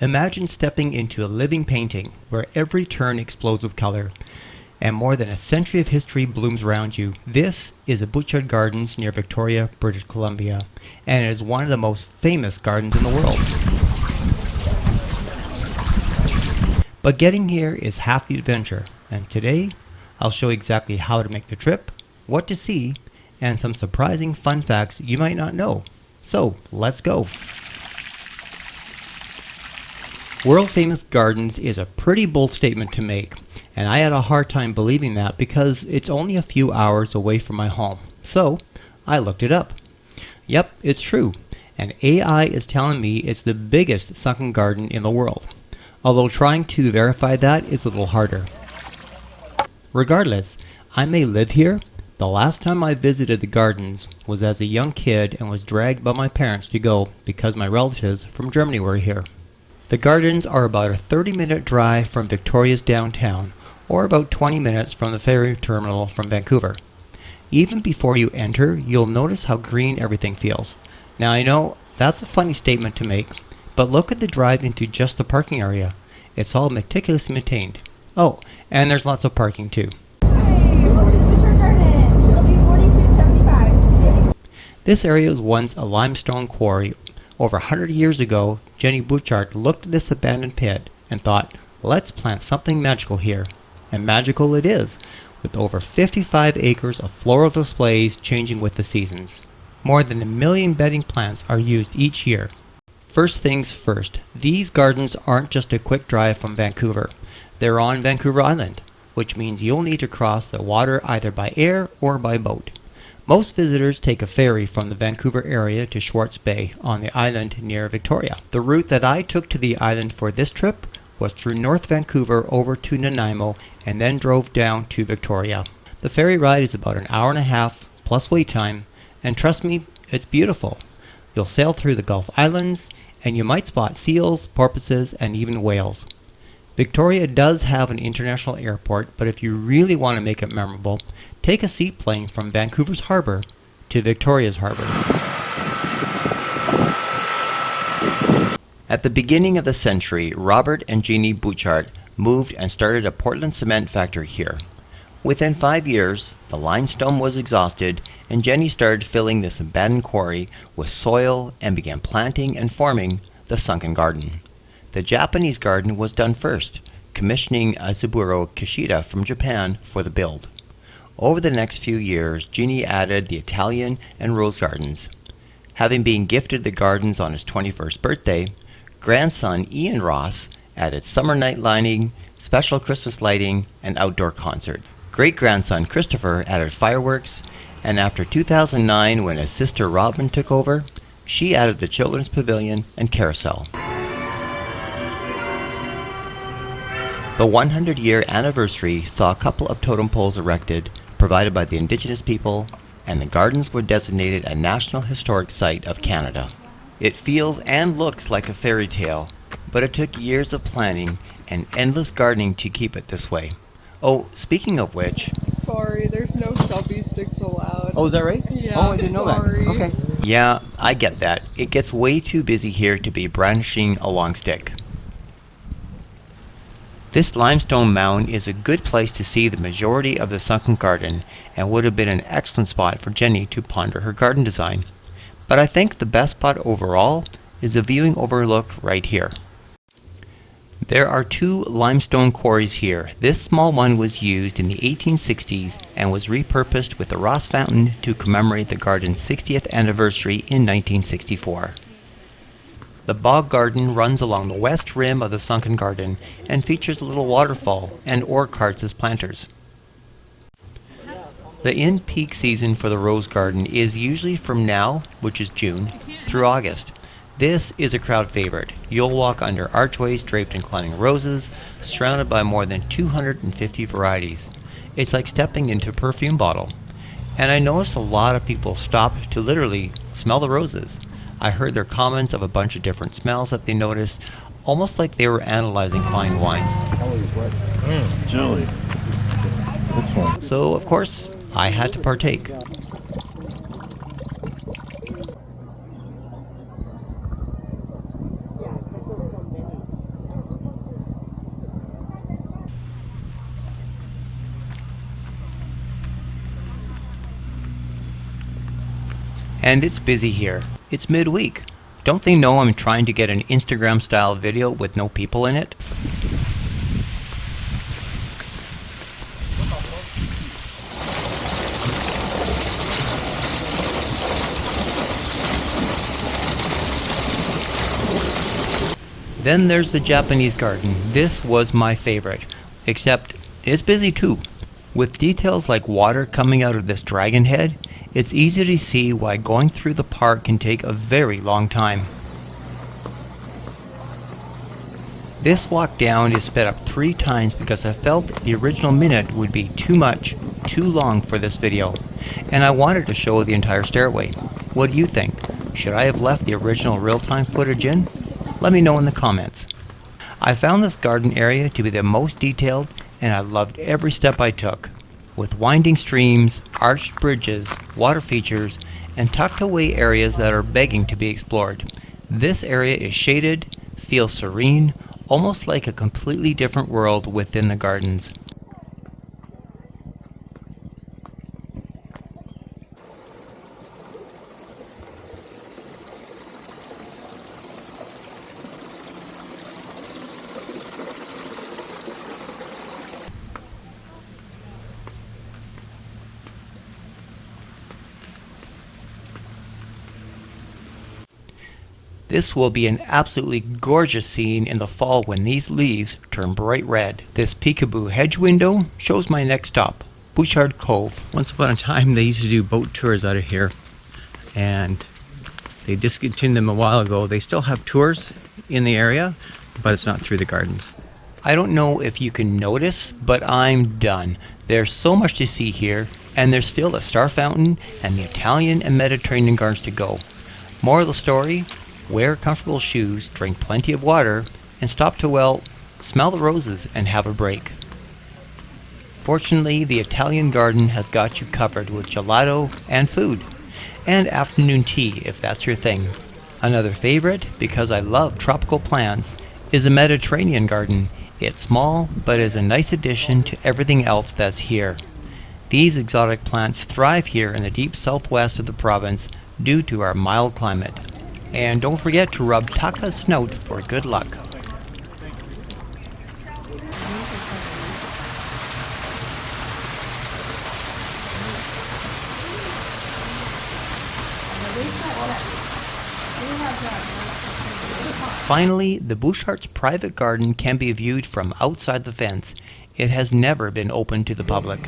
Imagine stepping into a living painting where every turn explodes with color, and more than a century of history blooms around you. This is the Butchart Gardens near Victoria, British Columbia, and it is one of the most famous gardens in the world. But getting here is half the adventure, and today I'll show you exactly how to make the trip, what to see, and some surprising fun facts you might not know. So, let's go! World famous gardens is a pretty bold statement to make, and I had a hard time believing that because it's only a few hours away from my home. So, I looked it up. Yep, it's true, and AI is telling me it's the biggest sunken garden in the world, although trying to verify that is a little harder. Regardless, I may live here. The last time I visited the gardens was as a young kid and was dragged by my parents to go because my relatives from Germany were here. The gardens are about a 30-minute drive from Victoria's downtown, or about 20 minutes from the ferry terminal from Vancouver. Even before you enter, you'll notice how green everything feels. Now I know that's a funny statement to make, but look at the drive into just the parking area. It's all meticulously maintained. Oh, and there's lots of parking too. Hey, welcome to Butchart Gardens. It'll be $42.75 today. This area was once a limestone quarry. Over 100 years ago, Jenny Butchart looked at this abandoned pit and thought, let's plant something magical here. And magical it is, with over 55 acres of floral displays changing with the seasons. More than 1 million bedding plants are used each year. First things first, these gardens aren't just a quick drive from Vancouver. They're on Vancouver Island, which means you'll need to cross the water either by air or by boat. Most visitors take a ferry from the Vancouver area to Swartz Bay on the island near Victoria. The route that I took to the island for this trip was through North Vancouver over to Nanaimo and then drove down to Victoria. The ferry ride is about an hour and a half plus wait time, and trust me, it's beautiful. You'll sail through the Gulf Islands and you might spot seals, porpoises, and even whales. Victoria does have an international airport, but if you really want to make it memorable, take a seaplane from Vancouver's harbor to Victoria's harbor. At the beginning of the century, Robert and Jeannie Butchart moved and started a Portland cement factory here. Within 5 years, the limestone was exhausted, and Jenny started filling this abandoned quarry with soil and began planting and forming the Sunken Garden. The Japanese garden was done first, commissioning Azaburo Kishida from Japan for the build. Over the next few years, Jeannie added the Italian and rose gardens. Having been gifted the gardens on his 21st birthday, grandson Ian Ross added summer night lighting, special Christmas lighting, and outdoor concert. Great-grandson Christopher added fireworks, and after 2009, when his sister Robin took over, she added the children's pavilion and carousel. The 100-year anniversary saw a couple of totem poles erected, provided by the Indigenous people, and the gardens were designated a National Historic Site of Canada. It feels and looks like a fairy tale, but it took years of planning and endless gardening to keep it this way. Oh, speaking of which... Sorry, there's no selfie sticks allowed. Oh, is that right? Yeah, oh, I didn't know sorry. that. Okay. Yeah, I get that. It gets way too busy here to be brandishing a long stick. This limestone mound is a good place to see the majority of the Sunken Garden and would have been an excellent spot for Jenny to ponder her garden design. But I think the best spot overall is a viewing overlook right here. There are 2 limestone quarries here. This small one was used in the 1860s and was repurposed with the Ross Fountain to commemorate the garden's 60th anniversary in 1964. The bog garden runs along the west rim of the Sunken Garden and features a little waterfall and ore carts as planters. The in-peak season for the rose garden is usually from now, which is June, through August. This is a crowd favorite. You'll walk under archways draped in climbing roses, surrounded by more than 250 varieties. It's like stepping into a perfume bottle. And I noticed a lot of people stopped to literally smell the roses. I heard their comments of a bunch of different smells that they noticed, almost like they were analyzing fine wines. Julie. This one. So, of course, I had to partake. And it's busy here. It's midweek. Don't they know I'm trying to get an Instagram style video with no people in it? Then there's the Japanese garden. This was my favorite, except it's busy too. With details like water coming out of this dragon head, it's easy to see why going through the park can take a very long time. This walk down is sped up 3 times because I felt the original minute would be too much, too long for this video, and I wanted to show the entire stairway. What do you think? Should I have left the original real-time footage in? Let me know in the comments. I found this garden area to be the most detailed, and I loved every step I took. With winding streams, arched bridges, water features, and tucked away areas that are begging to be explored. This area is shaded, feels serene, almost like a completely different world within the gardens. This will be an absolutely gorgeous scene in the fall when these leaves turn bright red. This peekaboo hedge window shows my next stop, Butchart Cove. Once upon a time they used to do boat tours out of here, and they discontinued them a while ago. They still have tours in the area, but it's not through the gardens. I don't know if you can notice, but I'm done. There's so much to see here, and there's still a star fountain and the Italian and Mediterranean gardens to go. Moral of the story: wear comfortable shoes, drink plenty of water, and stop to, well, smell the roses and have a break. Fortunately, the Italian garden has got you covered with gelato and food, and afternoon tea if that's your thing. Another favorite, because I love tropical plants, is the Mediterranean garden. It's small, but is a nice addition to everything else that's here. These exotic plants thrive here in the deep southwest of the province due to our mild climate. And don't forget to rub Taka's snout for good luck. Finally, the Butchart's private garden can be viewed from outside the fence. It has never been open to the public.